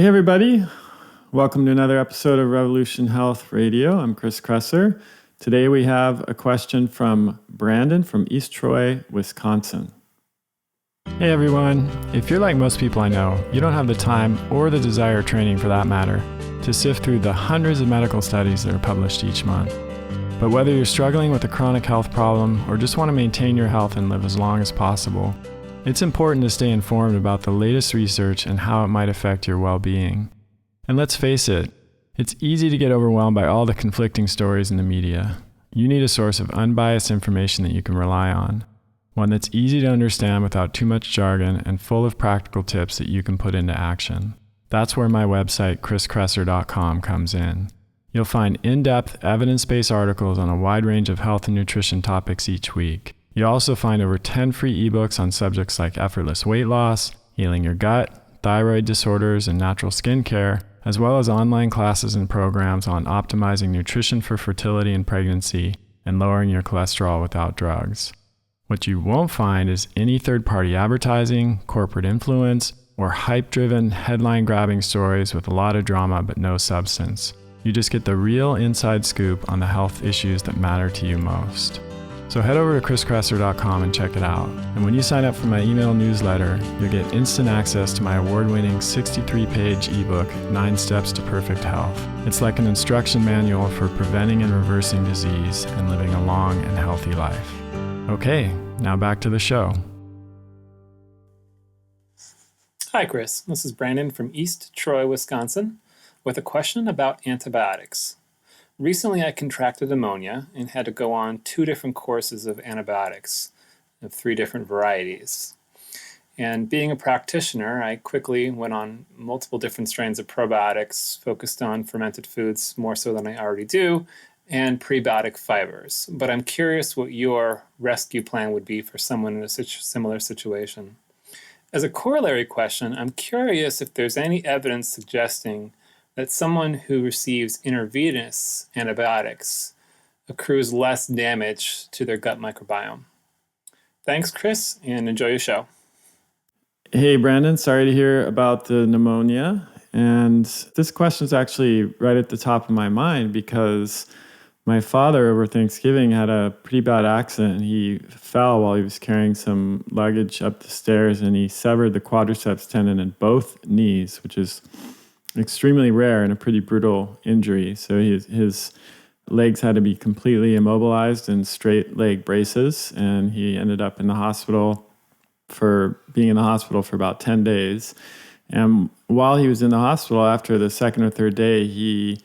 Hey everybody, welcome to another episode of Revolution Health Radio. I'm Chris Kresser. Today we have a question from Brandon from East Troy, Wisconsin. Hey everyone, if you're like most people I know, you don't have the time or the desire or training for that matter to sift through the hundreds of medical studies that are published each month. But whether you're struggling with a chronic health problem or just want to maintain your health and live as long as possible, it's important to stay informed about the latest research and how it might affect your well-being. And let's face it, it's easy to get overwhelmed by all the conflicting stories in the media. You need a source of unbiased information that you can rely on, one that's easy to understand without too much jargon and full of practical tips that you can put into action. That's where my website, chriskresser.com, comes in. You'll find in-depth, evidence-based articles on a wide range of health and nutrition topics each week. You'll also find over 10 free ebooks on subjects like effortless weight loss, healing your gut, thyroid disorders, and natural skincare, as well as online classes and programs on optimizing nutrition for fertility and pregnancy and lowering your cholesterol without drugs. What you won't find is any third-party advertising, corporate influence, or hype-driven, headline-grabbing stories with a lot of drama but no substance. You just get the real inside scoop on the health issues that matter to you most. So head over to chriskresser.com and check it out. And when you sign up for my email newsletter, you'll get instant access to my award-winning 63-page ebook, 9 Steps to Perfect Health. It's like an instruction manual for preventing and reversing disease and living a long and healthy life. Okay, now back to the show. Hi, Chris. This is Brandon from East Troy, Wisconsin, with a question about antibiotics. Recently, I contracted pneumonia and had to go on 2 different courses of antibiotics of 3 different varieties. And being a practitioner, I quickly went on multiple different strains of probiotics focused on fermented foods more so than I already do, and prebiotic fibers. But I'm curious what your rescue plan would be for someone in a similar situation. As a corollary question, I'm curious if there's any evidence suggesting that someone who receives intravenous antibiotics accrues less damage to their gut microbiome. Thanks, Chris, and enjoy your show. Hey Brandon, sorry to hear about the pneumonia. And this question is actually right at the top of my mind because my father over Thanksgiving had a pretty bad accident. He fell while he was carrying some luggage up the stairs and he severed the quadriceps tendon in both knees, which is extremely rare and a pretty brutal injury. So his legs had to be completely immobilized in straight leg braces, and he ended up in the hospital for about 10 days. And while he was in the hospital, after the second or third day, he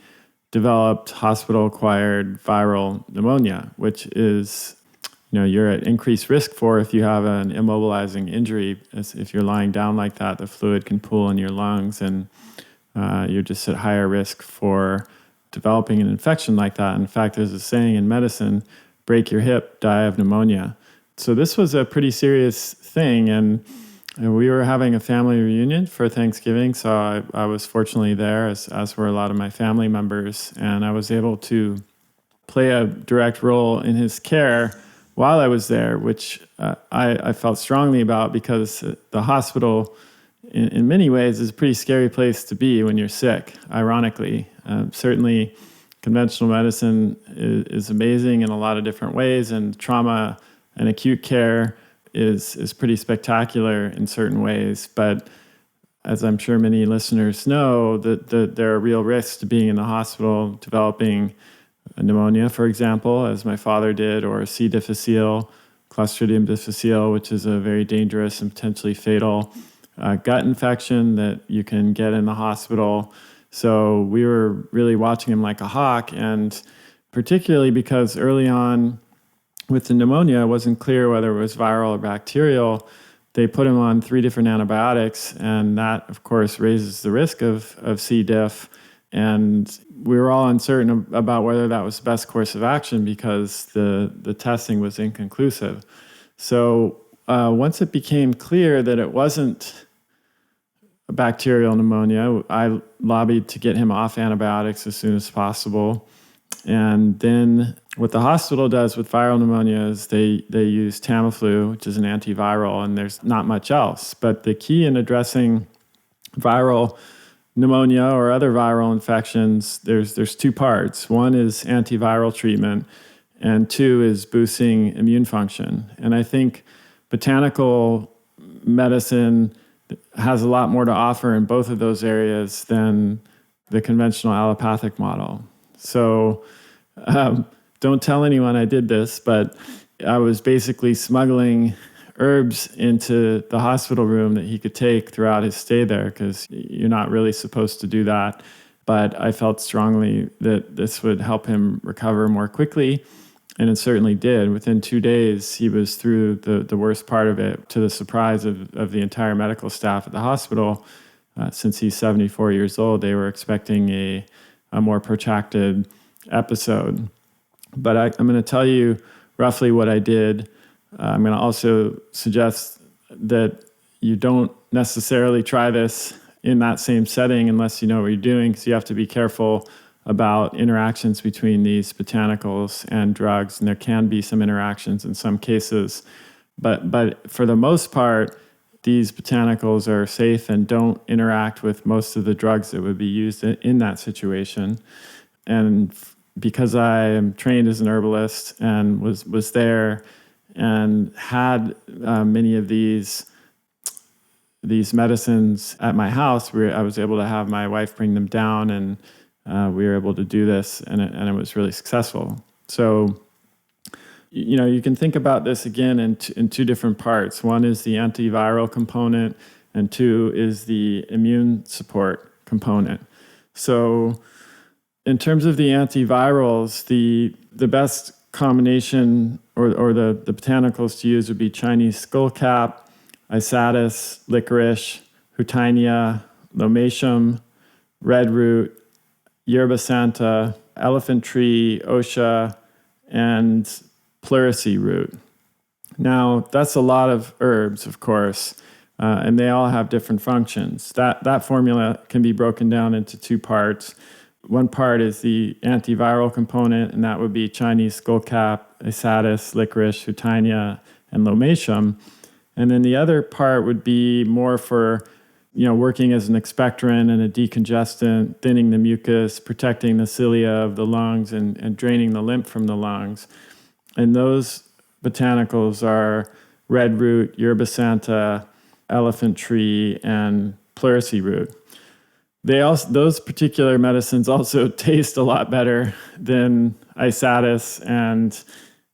developed hospital-acquired viral pneumonia, which is, you're at increased risk for if you have an immobilizing injury. If you're lying down like that, the fluid can pool in your lungs, and you're just at higher risk for developing an infection like that. In fact, there's a saying in medicine, break your hip, die of pneumonia. So this was a pretty serious thing, and we were having a family reunion for Thanksgiving, so I was fortunately there, as were a lot of my family members, and I was able to play a direct role in his care while I was there, which I felt strongly about because the hospital in many ways is a pretty scary place to be when you're sick, ironically. Certainly, conventional medicine is amazing in a lot of different ways, and trauma and acute care is pretty spectacular in certain ways. But as I'm sure many listeners know, that there are real risks to being in the hospital, developing pneumonia, for example, as my father did, or C. difficile, Clostridium difficile, which is a very dangerous and potentially fatal gut infection that you can get in the hospital. So we were really watching him like a hawk, and particularly because early on with the pneumonia, it wasn't clear whether it was viral or bacterial. They put him on 3 different antibiotics, and that, of course, raises the risk of C. diff. And we were all uncertain about whether that was the best course of action because the testing was inconclusive. So once it became clear that it wasn't a bacterial pneumonia, I lobbied to get him off antibiotics as soon as possible. And then what the hospital does with viral pneumonia is they use Tamiflu, which is an antiviral, and there's not much else. But the key in addressing viral pneumonia or other viral infections, there's two parts. One is antiviral treatment, and two is boosting immune function. And I think botanical medicine has a lot more to offer in both of those areas than the conventional allopathic model. So don't tell anyone I did this, but I was basically smuggling herbs into the hospital room that he could take throughout his stay there, because you're not really supposed to do that. But I felt strongly that this would help him recover more quickly. And it certainly did. Within 2 days, he was through the worst part of it, to the surprise of the entire medical staff at the hospital. Since he's 74 years old, they were expecting a more protracted episode. But I'm going to tell you roughly what I did. I'm going to also suggest that you don't necessarily try this in that same setting unless you know what you're doing, because you have to be careful about interactions between these botanicals and drugs, and there can be some interactions in some cases. But for the most part, these botanicals are safe and don't interact with most of the drugs that would be used in that situation. And because I am trained as an herbalist and was there and had many of these medicines at my house, where I was able to have my wife bring them down, and we were able to do this, and it was really successful. So, you can think about this again in two different parts. One is the antiviral component, and two is the immune support component. So, in terms of the antivirals, the best combination or the botanicals to use would be Chinese skullcap, isatis, licorice, hutainia, lomatium, redroot, yerba santa, elephant tree, osha, and pleurisy root. Now, that's a lot of herbs, of course, and they all have different functions. That formula can be broken down into two parts. One part is the antiviral component, and that would be Chinese skullcap, isatis, licorice, hutainia, and lomatium. And then the other part would be more for, working as an expectorant and a decongestant, thinning the mucus, protecting the cilia of the lungs, and draining the lymph from the lungs. And those botanicals are redroot, yerba santa, elephant tree, and pleurisy root. Those particular medicines also taste a lot better than isatis and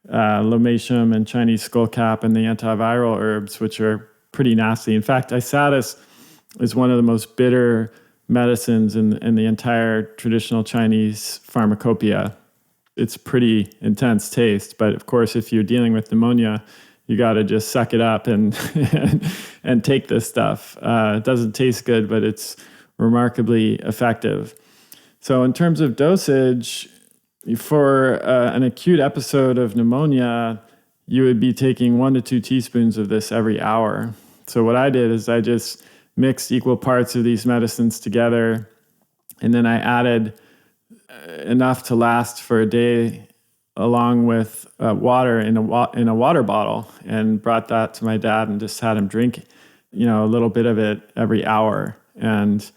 lomatium and Chinese skullcap and the antiviral herbs, which are pretty nasty. In fact, isatis is one of the most bitter medicines in the entire traditional Chinese pharmacopoeia. It's pretty intense taste, but of course, if you're dealing with pneumonia, you got to just suck it up and and take this stuff. It doesn't taste good, but it's remarkably effective. So in terms of dosage, for an acute episode of pneumonia, you would be taking 1 to 2 teaspoons of this every hour. So what I did is I just mixed equal parts of these medicines together, and then I added enough to last for a day, along with water in a water bottle, and brought that to my dad and just had him drink, a little bit of it every hour. And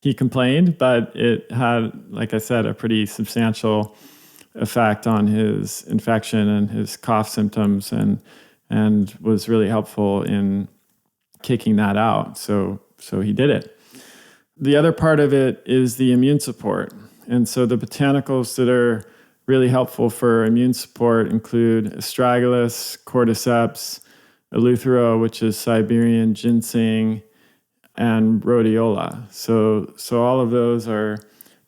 he complained, but it had, like I said, a pretty substantial effect on his infection and his cough symptoms, and was really helpful in kicking that out. So he did it. The other part of it is the immune support. And so the botanicals that are really helpful for immune support include astragalus, cordyceps, eleuthero, which is Siberian ginseng, and rhodiola. So all of those are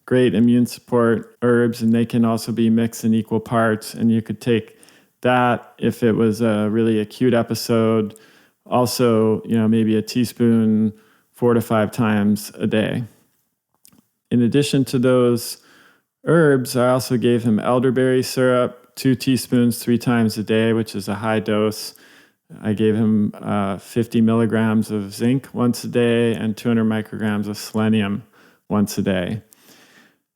great immune support herbs, and they can also be mixed in equal parts. And you could take that if it was a really acute episode. Also, maybe a teaspoon 4 to 5 times a day. In addition to those herbs, I also gave him elderberry syrup, 2 teaspoons 3 times a day, which is a high dose. I gave him 50 milligrams of zinc once a day and 200 micrograms of selenium once a day.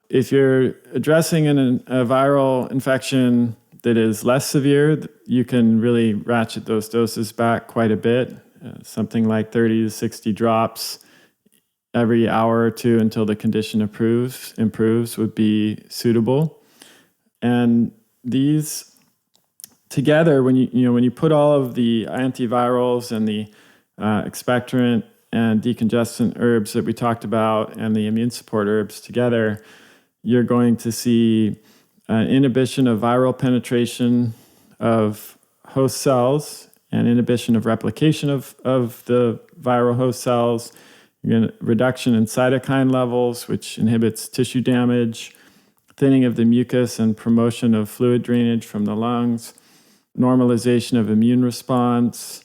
If you're addressing a viral infection that is less severe, you can really ratchet those doses back quite a bit, something like 30 to 60 drops every hour or two until the condition improves would be suitable. And these together, when you put all of the antivirals and the expectorant and decongestant herbs that we talked about and the immune support herbs together, you're going to see an inhibition of viral penetration of host cells and inhibition of replication of the viral host cells, reduction in cytokine levels, which inhibits tissue damage, thinning of the mucus and promotion of fluid drainage from the lungs, normalization of immune response,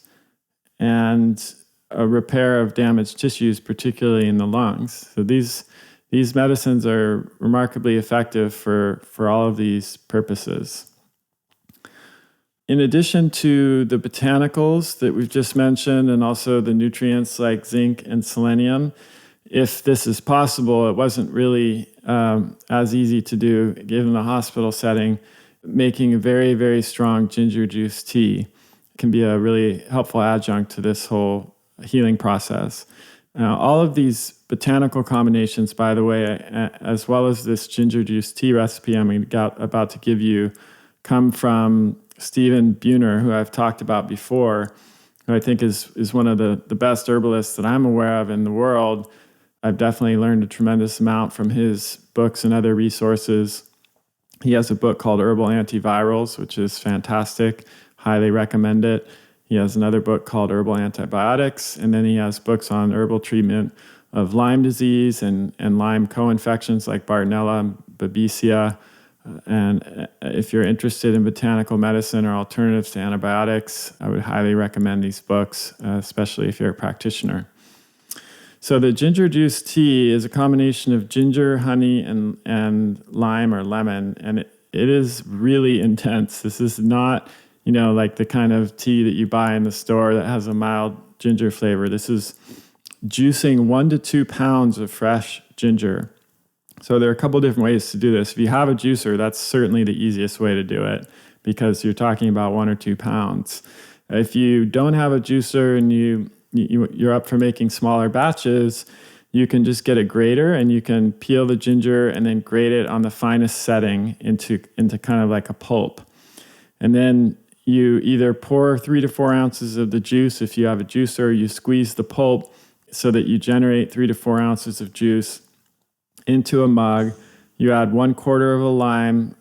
and a repair of damaged tissues, particularly in the lungs. So these medicines are remarkably effective for all of these purposes. In addition to the botanicals that we've just mentioned, and also the nutrients like zinc and selenium, if this is possible, it wasn't really as easy to do given the hospital setting. Making a very, very strong ginger juice tea can be a really helpful adjunct to this whole healing process. All of these botanical combinations, by the way, as well as this ginger juice tea recipe I'm about to give you, come from Stephen Buhner, who I've talked about before, who I think is one of the best herbalists that I'm aware of in the world. I've definitely learned a tremendous amount from his books and other resources. He has a book called Herbal Antivirals, which is fantastic. Highly recommend it. He has another book called Herbal Antibiotics, and then he has books on herbal treatment of Lyme disease and Lyme co-infections like Bartonella, Babesia. And if you're interested in botanical medicine or alternatives to antibiotics, I would highly recommend these books, especially if you're a practitioner. So the ginger juice tea is a combination of ginger, honey, and lime or lemon, and it is really intense. This is not, like the kind of tea that you buy in the store that has a mild ginger flavor. This is juicing 1 to 2 pounds of fresh ginger. So there are a couple different ways to do this. If you have a juicer, that's certainly the easiest way to do it because you're talking about 1 or 2 pounds. If you don't have a juicer and you're up for making smaller batches, you can just get a grater and you can peel the ginger and then grate it on the finest setting into kind of like a pulp. And then you either pour 3 to 4 ounces of the juice. If you have a juicer, you squeeze the pulp so that you generate 3 to 4 ounces of juice into a mug. You add 1/4 of a lime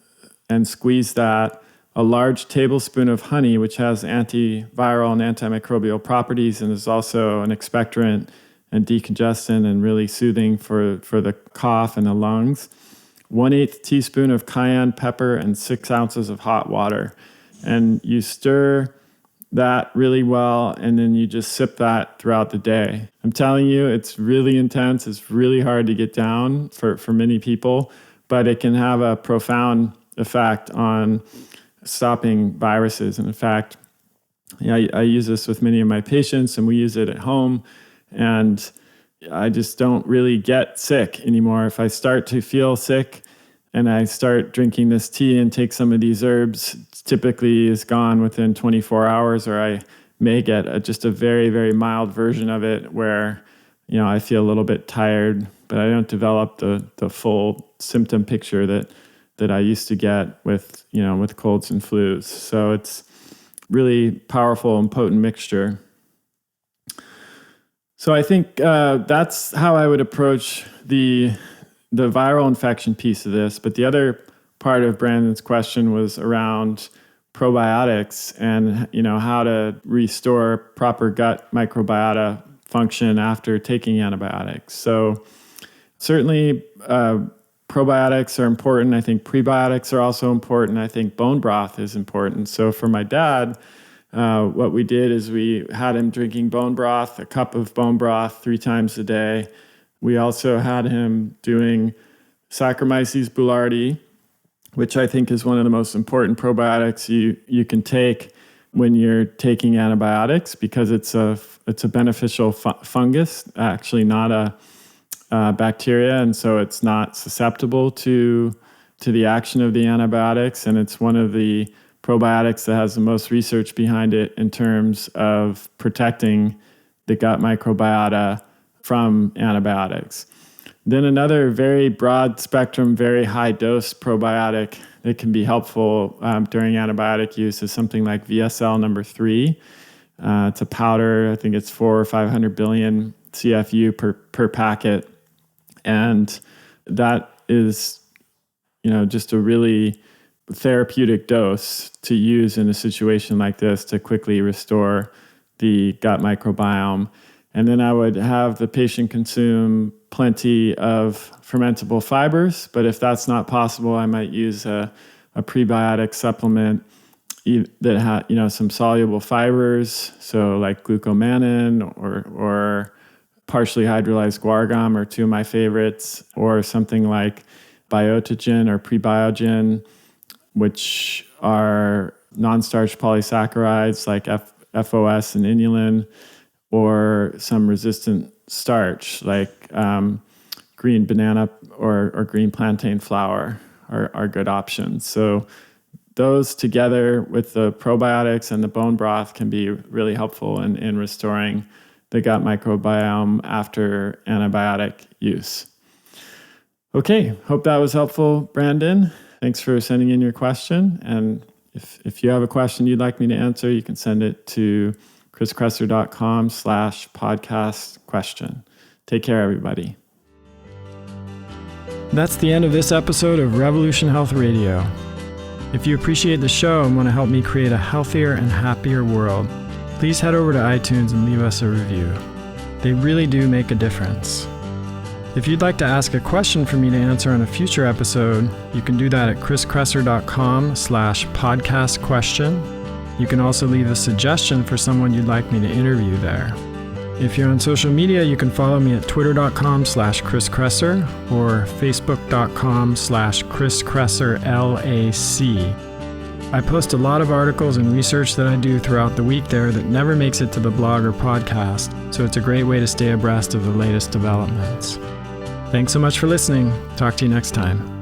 and squeeze that, a large tablespoon of honey, which has antiviral and antimicrobial properties and is also an expectorant and decongestant and really soothing for the cough and the lungs, 1/8 teaspoon of cayenne pepper, and 6 ounces of hot water. And you stir that really well, and then you just sip that throughout the day. I'm telling you, it's really intense. It's really hard to get down for many people, but it can have a profound effect on stopping viruses. And in fact, I use this with many of my patients, and we use it at home, and I just don't really get sick anymore. If I start to feel sick and I start drinking this tea and take some of these herbs, typically is gone within 24 hours, or I may get just a very, very mild version of it where, I feel a little bit tired, but I don't develop the full symptom picture that I used to get with colds and flus. So it's really powerful and potent mixture. So I think that's how I would approach the viral infection piece of this. But the other part of Brandon's question was around probiotics and how to restore proper gut microbiota function after taking antibiotics. So certainly probiotics are important. I think prebiotics are also important. I think bone broth is important. So for my dad, what we did is we had him drinking bone broth, a cup of bone broth 3 times a day. We also had him doing Saccharomyces boulardii, which I think is one of the most important probiotics you can take when you're taking antibiotics, because it's a beneficial fungus, actually not a bacteria, and so it's not susceptible to the action of the antibiotics, and it's one of the probiotics that has the most research behind it in terms of protecting the gut microbiota from antibiotics. Then another very broad spectrum, very high dose probiotic that can be helpful during antibiotic use is something like VSL number 3. It's a powder. I think it's 400 or 500 billion CFU per packet. And that is, just a really therapeutic dose to use in a situation like this to quickly restore the gut microbiome. And then I would have the patient consume plenty of fermentable fibers, but if that's not possible, I might use a prebiotic supplement that has, some soluble fibers, so like glucomannan or partially hydrolyzed guar gum are two of my favorites, or something like biotogen or prebiogen, which are non-starch polysaccharides like FOS and inulin, or some resistant starch like green banana or green plantain flour are good options. So those together with the probiotics and the bone broth can be really helpful in restoring the gut microbiome after antibiotic use. Okay, hope that was helpful, Brandon. Thanks for sending in your question. And if you have a question you'd like me to answer, you can send it to chriskresser.com/podcast question. Take care, everybody. That's the end of this episode of Revolution Health Radio. If you appreciate the show and want to help me create a healthier and happier world, please head over to iTunes and leave us a review. They really do make a difference. If you'd like to ask a question for me to answer on a future episode, you can do that at chriskresser.com/podcast question. You can also leave a suggestion for someone you'd like me to interview there. If you're on social media, you can follow me at twitter.com/chriskresser or facebook.com/chriskresser.L.Ac. I post a lot of articles and research that I do throughout the week there that never makes it to the blog or podcast, so it's a great way to stay abreast of the latest developments. Thanks so much for listening. Talk to you next time.